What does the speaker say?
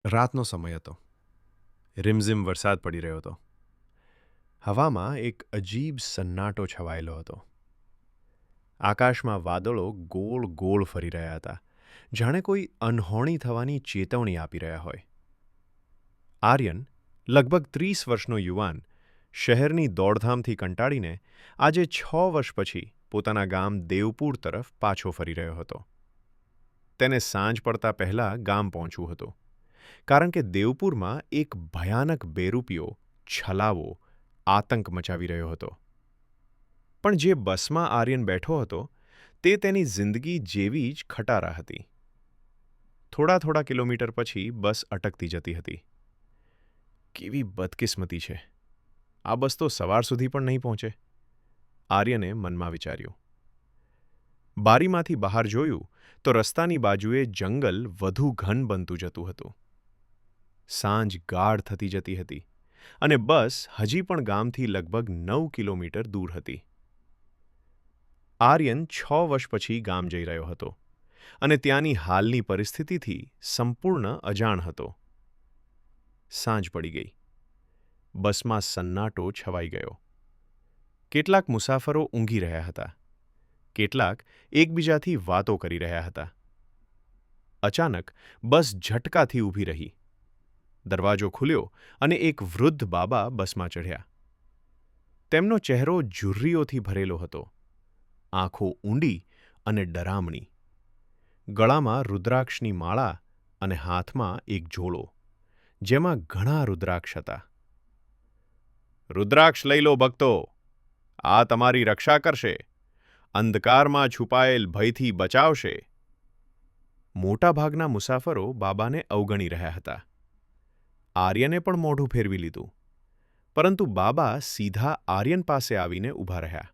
રાતનો સમય હતો. રીમઝીમ વરસાદ પડી રહ્યો હતો. હવામાં એક અજીબ સન્નાટો છવાયેલો હતો. આકાશમાં વાદળો ગોળ ગોળ ફરી રહ્યા હતા, જાણે કોઈ અનહોણી થવાની ચેતવણી આપી રહ્યા હોય. આર્યન, લગભગ 30 વર્ષનો યુવાન, શહેરની દોડધામથી કંટાળીને આજે 6 વર્ષ પછી પોતાના ગામ દેવપુર તરફ પાછો ફરી રહ્યો હતો. તેને સાંજ પડતા પહેલાં ગામ પહોંચવું હતું, કારણ કે દેવપુરમાં એક ભયાનક બેરૂપિયો, છલાવો, આતંક મચાવી રહ્યો હતો. પણ જે બસમાં આર્યન બેઠો હતો તે તેની જિંદગી જેવી જ ખટારા હતી. થોડા કિલોમીટર પછી બસ અટકતી જતી હતી. કેવી બદકિસ્મતી છે! આ બસ તો સવાર સુધી પણ નહીં પહોંચે, આર્યને મનમાં વિચાર્યું. બારીમાંથી બહાર જોયું તો રસ્તાની બાજુએ જંગલ વધુ ઘન બનતું જતું હતું. સાંજ ગાઢ થતી જતી હતી અને બસ હજી પણ ગામથી લગભગ 9 કિલોમીટર દૂર હતી. આર્યન 6 વર્ષ પછી ગામ જઈ રહ્યો હતો અને ત્યાંની હાલની પરિસ્થિતિથી સંપૂર્ણ અજાણ હતો. સાંજ પડી ગઈ. બસમાં સન્નાટો છવાઈ ગયો. કેટલાક મુસાફરો ઊંઘી રહ્યા હતા, કેટલાક એકબીજાથી વાતો કરી રહ્યા હતા. અચાનક બસ ઝટકાથી ઊભી રહી. દરવાજો ખુલ્યો અને એક વૃદ્ધ બાબા બસમાં ચઢ્યા. તેમનો ચહેરો ઝુર્રીઓથી ભરેલો હતો, આંખો ઊંડી અને ડરામણી. ગળામાં રુદ્રાક્ષની માળા અને હાથમાં એક ઝોળો, જેમાં ઘણા રુદ્રાક્ષ હતા. "રુદ્રાક્ષ લઈ લો ભક્તો, આ તમારી રક્ષા કરશે, અંધકારમાં છુપાયેલ ભયથી બચાવશે." મોટાભાગના મુસાફરો બાબાને અવગણી રહ્યા હતા. આર્યને પણ મોઢું ફેરવી લીધું, પરંતુ બાબા સીધા આર્યન પાસે આવીને ઊભા રહ્યા.